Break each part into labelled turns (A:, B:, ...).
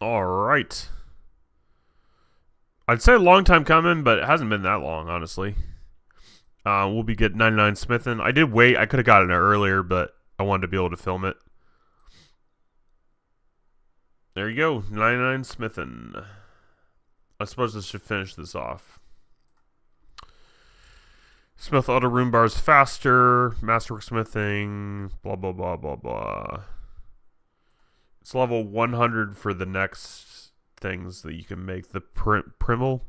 A: All right. I'd say a long time coming, but it hasn't been that long, honestly. We'll be getting 99 Smithin. I did wait. I could have gotten it earlier, but I wanted to be able to film it. There you go. 99 Smithin. I suppose this should finish this off. Smith auto room bars faster. Masterwork smithing. Blah, blah, blah, blah, blah. It's level 100 for the next things that you can make. The primal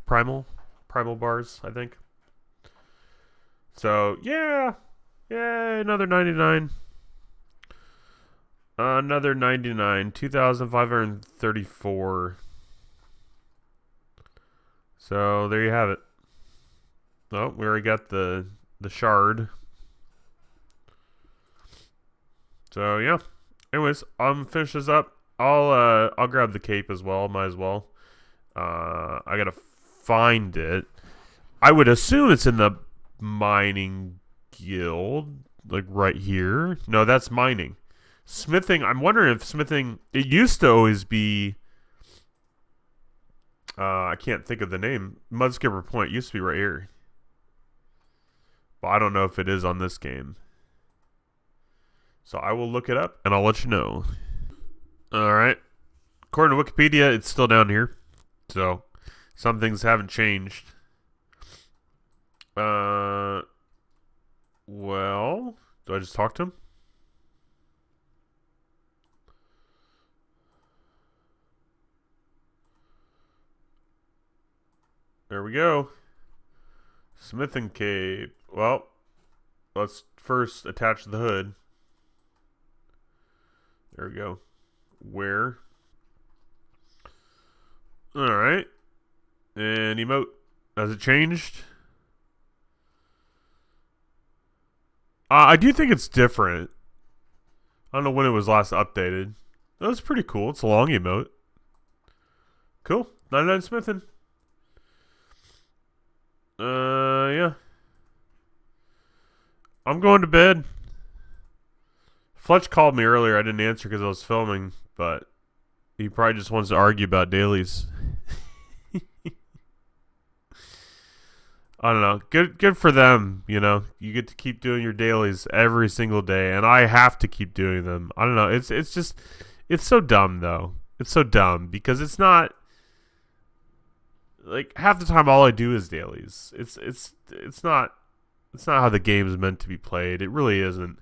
A: bars, I think. So, yeah. Yeah, another 99. Another 99. 2,534. So, there you have it. Oh, we already got the shard. So, yeah. Anyways, I'm finish this up. I'll grab the cape as well. Might as well. I gotta find it. I would assume it's in the mining guild, like right here. No, that's mining. Smithing. I'm wondering if smithing. It used to always be. I can't think of the name. Mudskipper Point used to be right here, but I don't know if it is on this game. So I will look it up and I'll let you know. All right. According to Wikipedia, it's still down here. So some things haven't changed. Well, do I just talk to him? There we go. Smithing cape. Well, let's first attach the hood. There we go. Where? Alright. And emote. Has it changed? I do think it's different. I don't know when it was last updated. That was pretty cool. It's a long emote. Cool. 99 smithing. Yeah. I'm going to bed. Fletch called me earlier. I didn't answer because I was filming, but he probably just wants to argue about dailies. I don't know. Good for them, you know. You get to keep doing your dailies every single day, and I have to keep doing them. I don't know. It's just it's so dumb though. It's so dumb because it's not like half the time all I do is dailies. It's not how the game is meant to be played. It really isn't.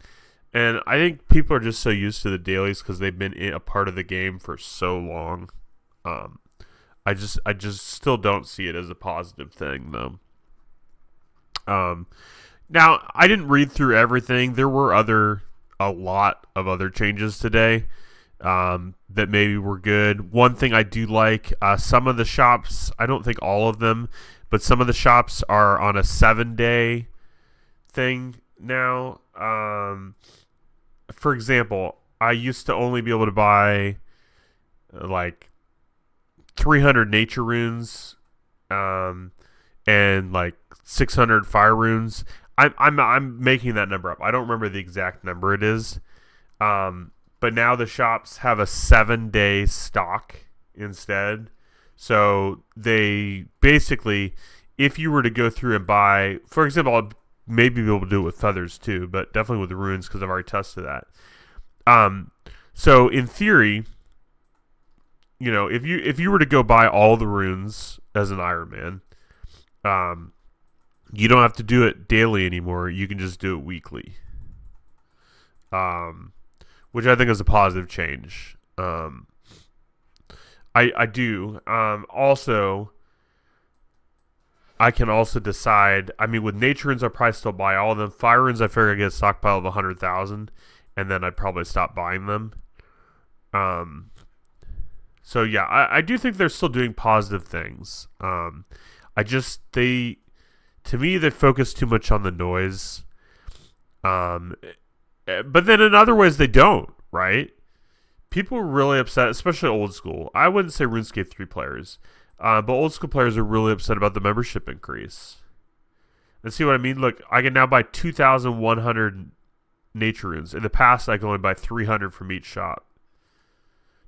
A: And I think people are just so used to the dailies because they've been a part of the game for so long. I just still don't see it as a positive thing though. Now I didn't read through everything. There were a lot of other changes today that maybe were good. One thing I do like, some of the shops, I don't think all of them, but some of the shops are on a 7-day thing now. For example, I used to only be able to buy like 300 nature runes, and like 600 fire runes. I'm making that number up. I don't remember the exact number it is. But now the shops have a 7-day stock instead. So they basically, if you were to go through and buy, for example, I'll maybe be able to do it with feathers too, but definitely with the runes because I've already tested that. So in theory, you know, if you were to go buy all the runes as an Iron Man, you don't have to do it daily anymore. You can just do it weekly. Which I think is a positive change. I do. Also, I can also decide. I mean, with nature runes, I'll probably still buy all of them. Fire runes, I figure I get a stockpile of 100,000, and then I'd probably stop buying them. So yeah, I do think they're still doing positive things. To me, they focus too much on the noise. But then in other ways they don't, right? People are really upset, especially old school. I wouldn't say RuneScape 3 players, but old school players are really upset about the membership increase. And see what I mean? Look, I can now buy 2,100 nature runes. In the past, I could only buy 300 from each shop.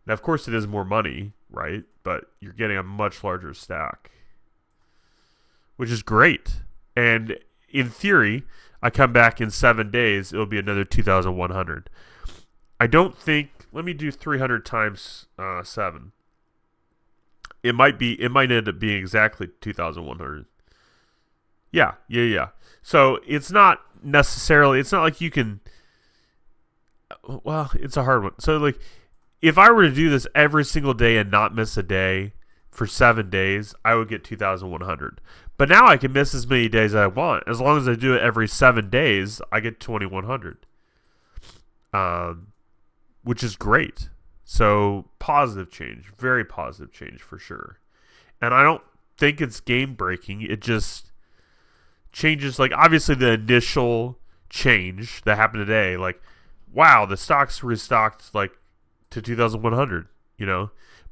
A: Now, of course, it is more money, right? But you're getting a much larger stack, which is great. And in theory, I come back in 7 days, it'll be another 2,100. I don't think. Let me do 300 times 7. It might end up being exactly 2,100. Yeah. So it's not necessarily. It's not like you can. Well, it's a hard one. So like, if I were to do this every single day and not miss a day for 7 days, I would get 2,100. But now I can miss as many days as I want. As long as I do it every 7 days, I get 2,100. Which is great. So positive change, very positive change for sure. And I don't think it's game breaking. It just changes, like obviously the initial change that happened today, like wow, the stocks restocked like to 2,100,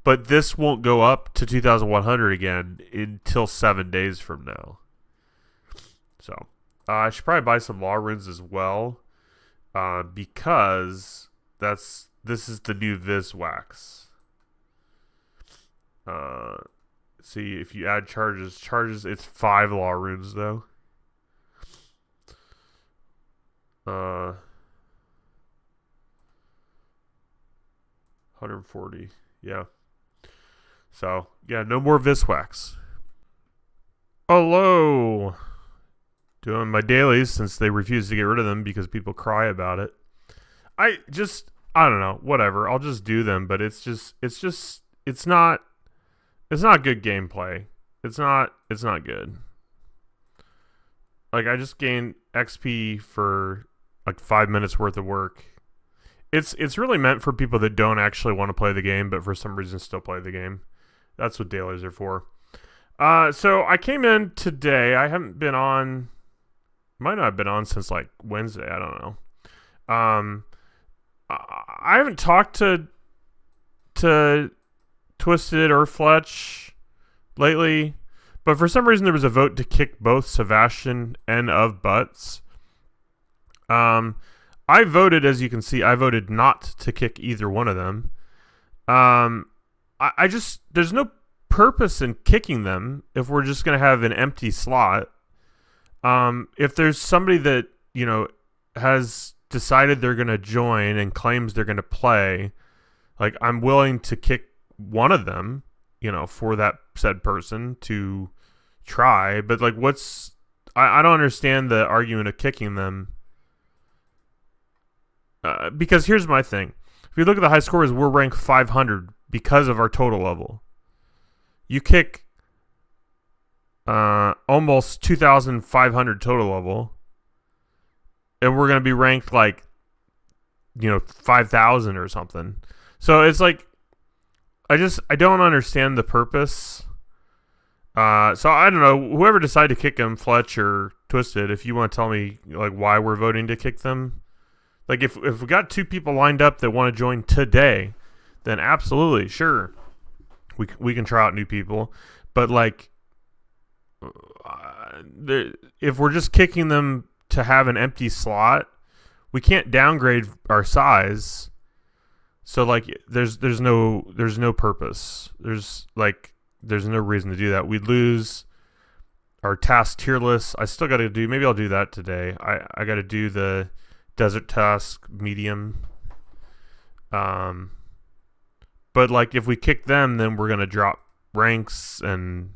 A: but this won't go up to 2,100 again until 7 days from now. So I should probably buy some law runes as well, because this is the new Viz wax. See, if you add charges, it's 5 law runes though. 140, yeah. So yeah, no more Viz wax. Hello. Doing my dailies since they refuse to get rid of them because people cry about it. I don't know, whatever. I'll just do them, but it's not good gameplay. It's not good. Like I just gained XP for like 5 minutes worth of work. It's really meant for people that don't actually want to play the game, but for some reason still play the game. That's what dailies are for. So I came in today. I haven't been on. Might not have been on since like Wednesday. I don't know. I haven't talked to Twisted or Fletch lately, but for some reason there was a vote to kick both Sebastian and of Butts. I voted, as you can see, I voted not to kick either one of them. I just, there's no purpose in kicking them if we're just going to have an empty slot. If there's somebody that, has decided they're going to join and claims they're going to play, like I'm willing to kick one of them, for that said person to try. But like, I don't understand the argument of kicking them. Because here's my thing. If you look at the high scores, we're ranked 500 because of our total level. You kick almost 2,500 total level, and we're going to be ranked like, 5,000 or something. So it's like, I don't understand the purpose. So I don't know. Whoever decided to kick him, Fletch or Twisted, if you want to tell me like why we're voting to kick them. Like, if we got 2 people lined up that want to join today, then absolutely, sure, we can try out new people. But, like, if we're just kicking them to have an empty slot, we can't downgrade our size. So, like, there's no purpose. There's no reason to do that. We'd lose our task tier list. I still got to do, maybe I'll do that today. I got to do the Desert Task medium. But like if we kick them, then we're gonna drop ranks, and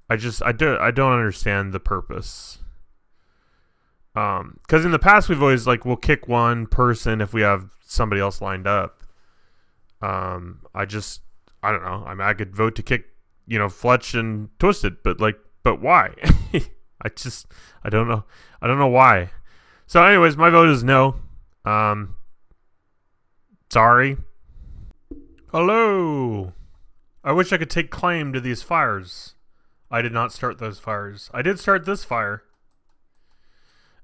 A: I don't understand the purpose. Because in the past we've always like we'll kick one person if we have somebody else lined up. I don't know. I mean, I could vote to kick Fletch and Twisted, but why? I don't know. I don't know why. So anyways, my vote is no. Sorry. Hello. I wish I could take claim to these fires. I did not start those fires. I did start this fire.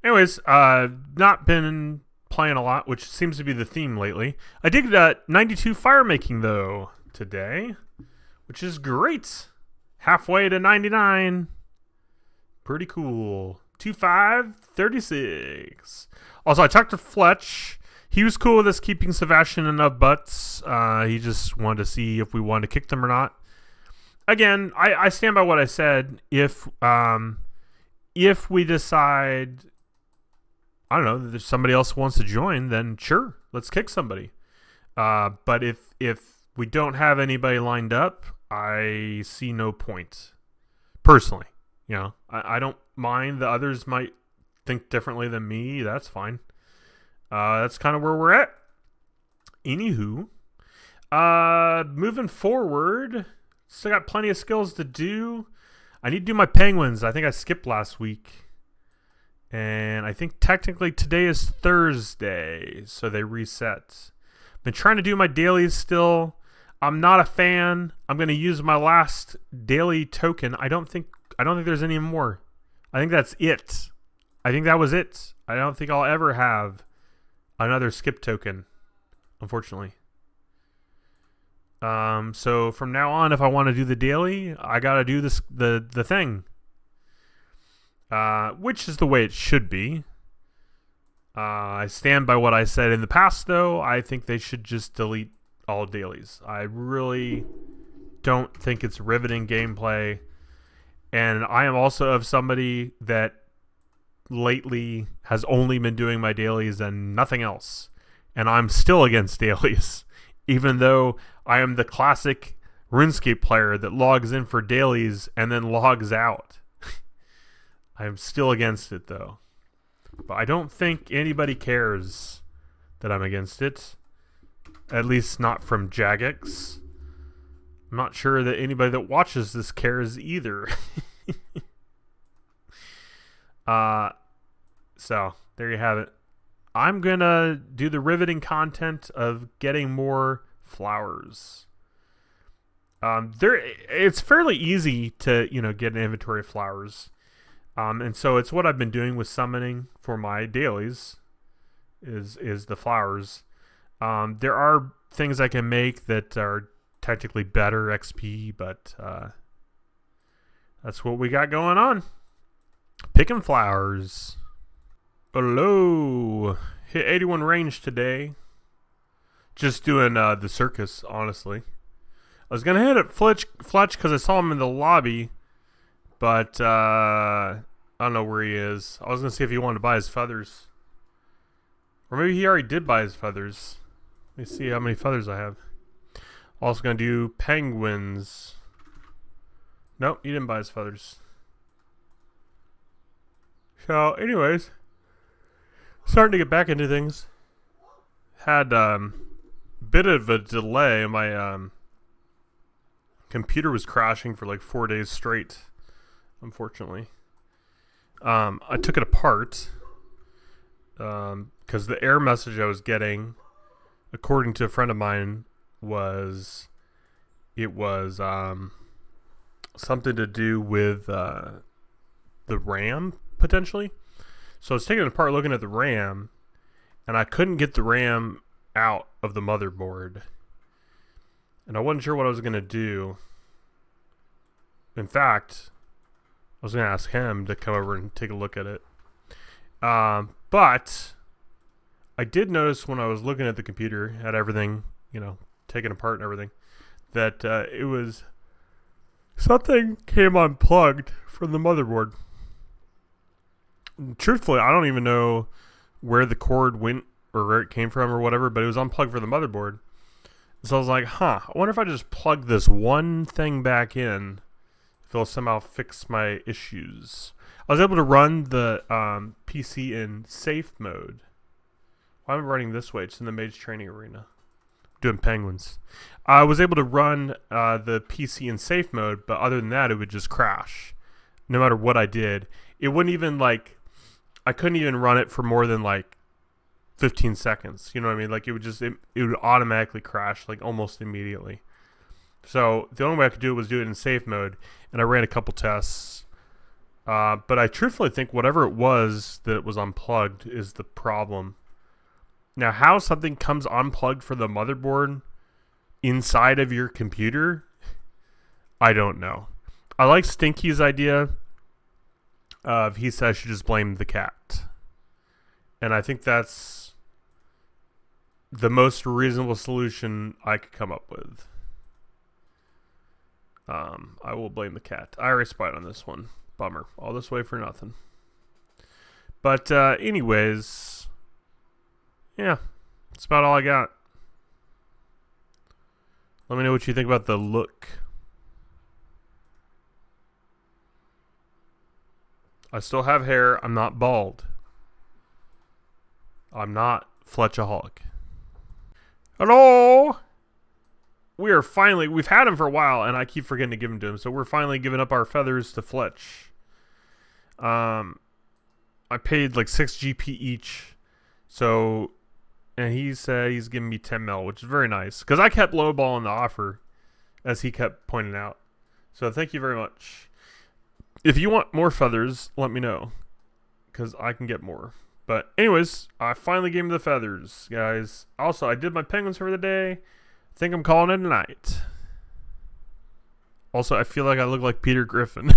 A: Anyways, not been playing a lot, which seems to be the theme lately. I did 92 fire making though today, which is great. Halfway to 99. Pretty cool. 2536. Also, I talked to Fletch. he was cool with us keeping Sebastian and Nub butts. He just wanted to see if we wanted to kick them or not. Again, I stand by what I said. If we decide, I don't know, that there's somebody else who wants to join, then sure, let's kick somebody. But if we don't have anybody lined up, I see no point. Personally, I don't mind. The others might think differently than me. That's fine. That's kind of where we're at. Anywho, moving forward, still got plenty of skills to do. I need to do my penguins. I think I skipped last week. And I think technically today is Thursday, so they reset. Been trying to do my dailies still. I'm not a fan. I'm going to use my last daily token. I don't think there's any more. I think that's it. I think that was it. I don't think I'll ever have another skip token, unfortunately. So from now on, if I want to do the daily, I got to do this the thing. Which is the way it should be. I stand by what I said in the past, though. I think they should just delete all dailies. I really don't think it's riveting gameplay. And I am also of somebody that lately has only been doing my dailies and nothing else. And I'm still against dailies. Even though I am the classic RuneScape player that logs in for dailies and then logs out. I am still against it, though. But I don't think anybody cares that I'm against it. At least not from Jagex. I'm not sure that anybody that watches this cares either. So, there you have it. I'm going to do the riveting content of getting more flowers. It's fairly easy to, get an inventory of flowers. And so it's what I've been doing with summoning for my dailies is the flowers. There are things I can make that are technically better XP, but that's what we got going on. Picking flowers. Hello. Hit 81 range today. Just doing the circus, honestly. I was going to hit it Fletch because I saw him in the lobby. But I don't know where he is. I was going to see if he wanted to buy his feathers. Or maybe he already did buy his feathers. Let me see how many feathers I have. Also going to do penguins. Nope, he didn't buy his feathers. So, anyways. Starting to get back into things. Had a bit of a delay. My computer was crashing for like 4 days straight. Unfortunately, I took it apart because the error message I was getting, according to a friend of mine, was something to do with the RAM potentially. So I was taking it apart, looking at the RAM, and I couldn't get the RAM out of the motherboard, and I wasn't sure what I was going to do. In fact, I was going to ask him to come over and take a look at it. But I did notice when I was looking at the computer, at everything, taken apart and everything, that it was something came unplugged from the motherboard. Truthfully, I don't even know where the cord went or where it came from or whatever, but it was unplugged from the motherboard. So I was like, I wonder if I just plug this one thing back in, if it'll somehow fix my issues. I was able to run the PC in safe mode. Why am I running this way? It's in the Mage Training Arena. Doing penguins. I was able to run the PC in safe mode, but other than that, it would just crash. No matter what I did. It wouldn't even, I couldn't even run it for more than, 15 seconds. You know what I mean? It would just, it would automatically crash, almost immediately. So the only way I could do it was do it in safe mode, and I ran a couple tests. But I truthfully think whatever it was that was unplugged is the problem. Now, how something comes unplugged from the motherboard inside of your computer, I don't know. I like Stinky's idea of he says I should just blame the cat. And I think that's the most reasonable solution I could come up with. I will blame the cat. I already spied on this one. Bummer. All this way for nothing. But anyways, yeah, that's about all I got. Let me know what you think about the look. I still have hair. I'm not bald. I'm not Fletchaholic. Hello! We've had him for a while, and I keep forgetting to give him to him, so we're finally giving up our feathers to Fletch. I paid like 6 GP each, so, and he said he's giving me 10 mil, which is very nice, because I kept lowballing the offer, as he kept pointing out. So thank you very much. If you want more feathers, let me know, because I can get more. But anyways, I finally gave him the feathers, guys. Also, I did my penguins for the day. I think I'm calling it a night. Also, I feel like I look like Peter Griffin.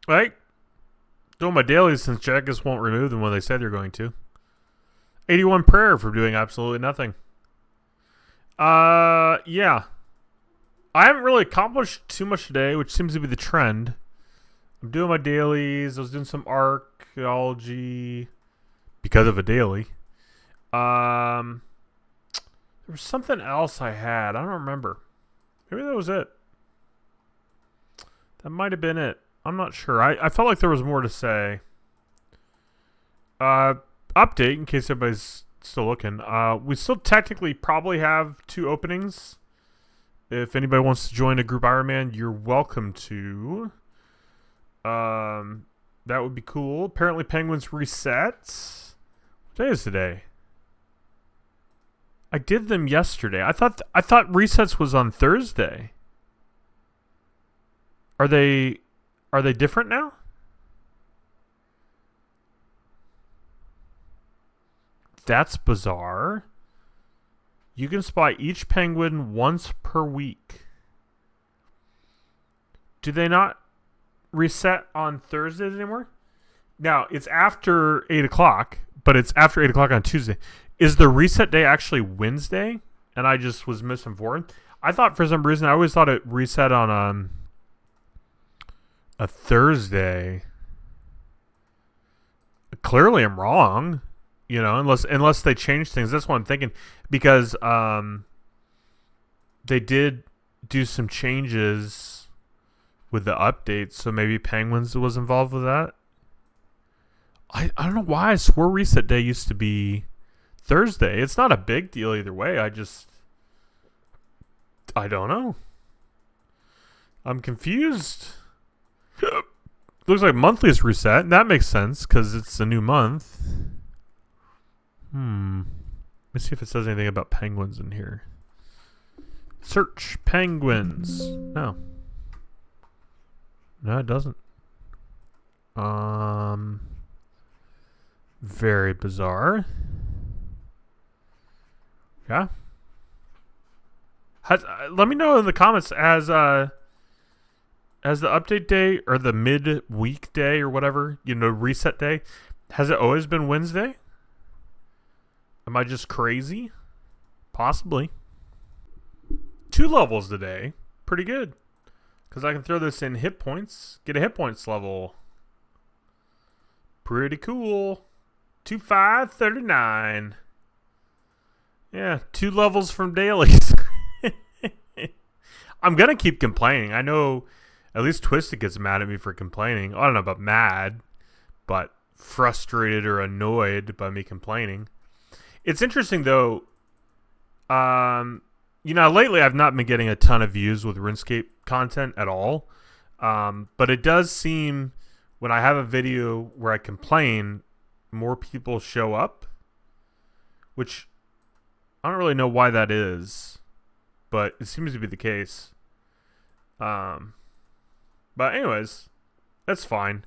A: Right? Doing my dailies since Jackets won't remove them when they said they're going to. 81 prayer for doing absolutely nothing. Yeah. I haven't really accomplished too much today, which seems to be the trend. I'm doing my dailies. I was doing some archaeology because of a daily. There was something else I had. I don't remember. Maybe that was it. That might have been it. I'm not sure. I felt like there was more to say. Update, in case everybody's still looking. We still technically probably have 2 openings. If anybody wants to join a group Ironman, you're welcome to. That would be cool. Apparently Penguins reset. What day is today? I did them yesterday. I thought resets was on Thursday. Are they different now? That's bizarre. You can spy each penguin once per week. Do they not reset on Thursdays anymore? Now, it's after 8 o'clock, but it's after 8 o'clock on Tuesday. Is the reset day actually Wednesday? And I just was misinformed. I thought for some reason, I always thought it reset on a Thursday. Clearly I'm wrong. You know, unless they change things. That's what I'm thinking. Because they did do some changes with the updates, so maybe Penguins was involved with that. I don't know why I swore reset day used to be Thursday. It's not a big deal either way. I don't know. I'm confused. Looks like monthly is reset, and that makes sense because it's a new month. Let's see if it says anything about penguins in here. Search penguins. No, it doesn't. Very bizarre. Yeah. Let me know in the comments as the update day or the mid-week day or whatever, reset day, has it always been Wednesday? Am I just crazy? Possibly. 2 levels today. Pretty good. Because I can throw this in hit points. Get a hit points level. Pretty cool. 2539. Yeah, 2 levels from dailies. I'm going to keep complaining. I know at least Twisted gets mad at me for complaining. I don't know about mad, but frustrated or annoyed by me complaining. It's interesting, though. Lately I've not been getting a ton of views with RuneScape content at all. But it does seem when I have a video where I complain, more people show up. Which I don't really know why that is. But it seems to be the case. But anyways, that's fine.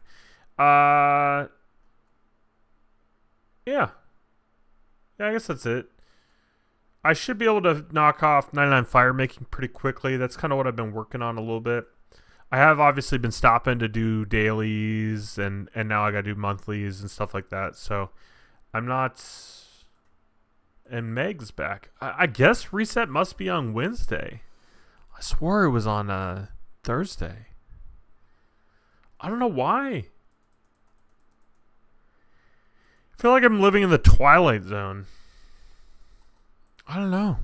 A: Yeah. Yeah, I guess that's it. I should be able to knock off 99 fire making pretty quickly. That's kind of what I've been working on a little bit. I have obviously been stopping to do dailies, and now I got to do monthlies and stuff like that. So I'm not And Meg's back. I guess reset must be on Wednesday. I swore it was on Thursday. I don't know why. I feel like I'm living in the Twilight Zone. I don't know.